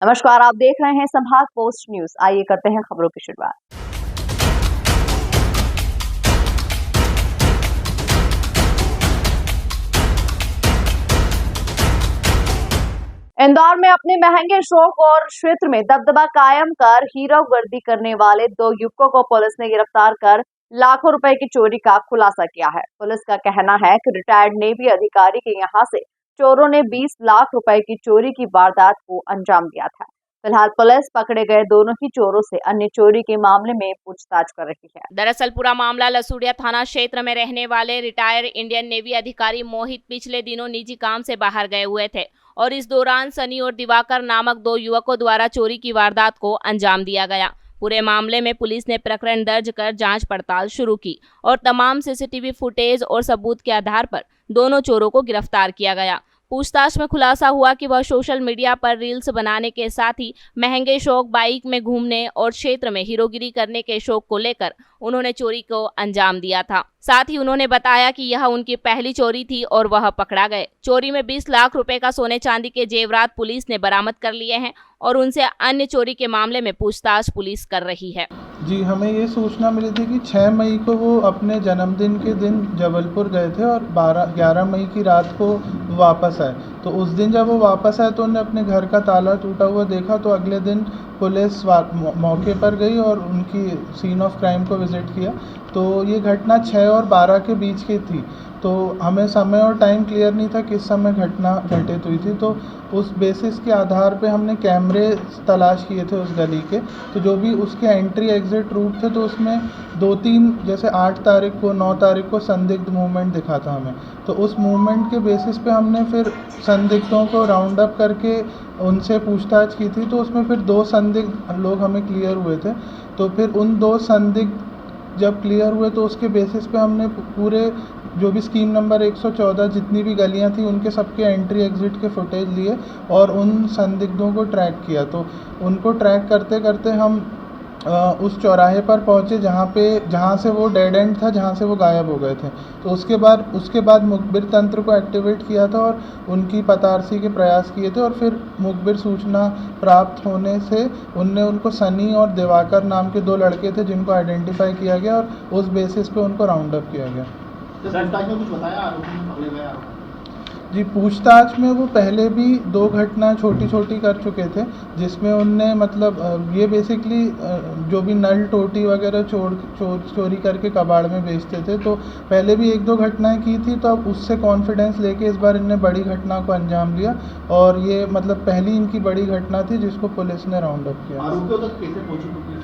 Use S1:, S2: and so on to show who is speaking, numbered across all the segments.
S1: नमस्कार, आप देख रहे हैं संभाग पोस्ट न्यूज। आइए करते हैं खबरों की शुरुआत। इंदौर में अपने महंगे शौक और क्षेत्र में दबदबा कायम कर हीरो गर्दी करने वाले 2 युवकों को पुलिस ने गिरफ्तार कर लाखों रुपए की चोरी का खुलासा किया है। पुलिस का कहना है कि रिटायर्ड नेवी अधिकारी के यहां से चोरों ने 20 लाख रुपए की चोरी की वारदात को अंजाम दिया था। फिलहाल पुलिस पकड़े गए दोनों ही चोरों से अन्य चोरी के मामले में पूछताछ कर रही है।
S2: दरअसल पूरा मामला लसूड़िया थाना क्षेत्र में रहने वाले रिटायर्ड इंडियन नेवी अधिकारी मोहित पिछले दिनों निजी काम से बाहर गए हुए थे और इस दौरान सनी और दिवाकर नामक 2 युवकों द्वारा चोरी की वारदात को अंजाम दिया गया। पूरे मामले में पुलिस ने प्रकरण दर्ज कर जांच पड़ताल शुरू की और तमाम सीसीटीवी फुटेज और सबूत के आधार पर दोनों चोरों को गिरफ्तार किया गया। पूछताछ में खुलासा हुआ कि वह सोशल मीडिया पर रील्स बनाने के साथ ही महंगे शौक बाइक में घूमने और क्षेत्र में हीरोगिरी करने के शौक को लेकर उन्होंने चोरी को अंजाम दिया था। साथ ही उन्होंने बताया कि यह उनकी पहली चोरी थी और वह पकड़ा गए। चोरी में 20 लाख रुपए का सोने चांदी के जेवरात पुलिस ने बरामद कर लिए हैं और उनसे अन्य चोरी के मामले में पूछताछ पुलिस कर रही है।
S3: जी, हमें ये सूचना मिली थी कि 6 मई को वो अपने जन्मदिन के दिन जबलपुर गए थे और 11 मई की रात को वापस आए। तो उस दिन जब वो वापस आए तो उन्होंने अपने घर का ताला टूटा हुआ देखा, तो अगले दिन पुलिस मौके पर गई और उनकी सीन ऑफ क्राइम को विज़िट किया। तो ये घटना 6 और 12 के बीच की थी। तो हमें समय और टाइम क्लियर नहीं था किस समय घटना घटित हुई थी। तो उस बेसिस के आधार पे हमने कैमरे तलाश किए थे उस गली के। तो जो भी उसके एंट्री एग्ज़िट रूट थे तो उसमें 2-3 जैसे 8 तारीख को 9 तारीख को संदिग्ध मूवमेंट दिखा था हमें। तो उस मूवमेंट के बेसिस पे हमने फिर संदिग्धों को राउंड अप करके उनसे पूछताछ की थी। तो उसमें फिर 2 संदिग्ध लोग हमें क्लियर हुए थे। तो फिर उन 2 संदिग्ध जब क्लियर हुए तो उसके बेसिस पे हमने पूरे जो भी स्कीम नंबर 114 जितनी भी गलियां थी उनके सबके एंट्री एग्ज़िट के फुटेज लिए और उन संदिग्धों को ट्रैक किया। तो उनको ट्रैक करते करते हम उस चौराहे पर पहुँचे जहाँ से वो डेड एंड था, जहाँ से वो गायब हो गए थे। तो उसके बाद मुखबिर तंत्र को एक्टिवेट किया था और उनकी पतारसी के प्रयास किए थे और फिर मुखबिर सूचना प्राप्त होने से उनको सनी और दिवाकर नाम के 2 लड़के थे जिनको आइडेंटिफाई किया गया और उस बेसिस पे उनको राउंड अप किया गया।
S4: पूछताछ में कुछ बताया आरोपी पकड़े गए आरोपी?
S3: जी, पूछताछ में वो पहले भी 2 घटना छोटी कर चुके थे जिसमें उनने मतलब ये बेसिकली जो भी नल टोटी वगैरह चोरी करके कबाड़ में बेचते थे। तो पहले भी 1-2 घटनाएं की थी। तो अब उससे कॉन्फिडेंस लेके इस बार इनने बड़ी घटना को अंजाम दिया और ये मतलब पहली इनकी बड़ी घटना थी जिसको पुलिस ने राउंड अप किया।
S4: आरोपियों तक कैसे पहुंची पुलिस?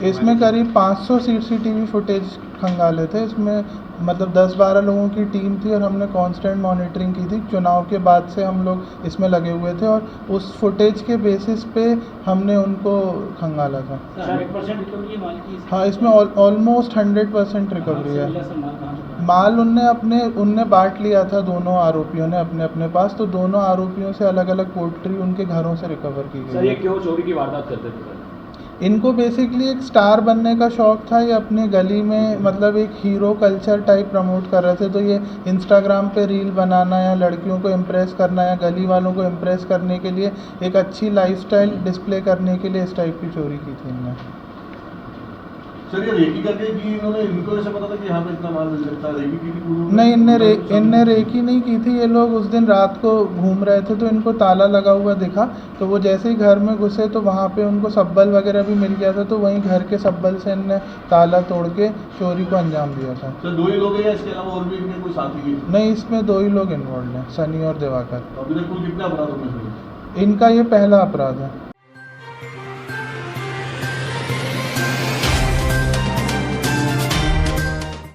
S3: इसमें करीब 500 सीसीटीवी फुटेज खंगाले थे। इसमें मतलब 10-12 लोगों की टीम थी और हमने कांस्टेंट मॉनिटरिंग की थी। चुनाव के बाद से हम लोग इसमें लगे हुए थे और उस फुटेज के बेसिस पे हमने उनको खंगाला था।
S4: 100% रिकवरी माल की?
S3: हाँ, इसमें ऑलमोस्ट 100% रिकवरी है। माल उनने बांट लिया था दोनों आरोपियों ने अपने अपने पास। तो दोनों आरोपियों से अलग अलग पोल्ट्री उनके घरों से रिकवर की गई।
S4: सर, ये क्यों चोरी की वारदात करते थे?
S3: इनको बेसिकली एक स्टार बनने का शौक़ था। ये अपने गली में मतलब एक हीरो कल्चर टाइप प्रमोट कर रहे थे। तो ये इंस्टाग्राम पे रील बनाना या लड़कियों को इम्प्रेस करना या गली वालों को इम्प्रेस करने के लिए एक अच्छी लाइफस्टाइल डिस्प्ले करने के लिए इस टाइप की चोरी की थी इन्होंने।
S4: सर, ये रेकी करके कि इनको ऐसा पता था कि यहाँ पे इतना माल मिल सकता है? रेकी की थी?
S3: नहीं, इनने रेकी नहीं की थी। ये लोग उस दिन रात को घूम रहे थे तो इनको ताला लगा हुआ दिखा। तो वो जैसे ही घर में घुसे तो वहाँ पे उनको सब्बल वगैरह भी मिल गया था। तो वहीं घर के सब्बल से इनने ताला तोड़ के चोरी को अंजाम दिया था।
S4: सर, 2 ही लोग हैं या इसके अलावा और भी इनके कोई साथी हैं?
S3: नहीं, इसमें 2 ही लोग इन्वॉल्व हैं, सनी और दिवाकर।
S4: अभी तक कुल कितने अपराधों में?
S3: इनका ये पहला अपराध है।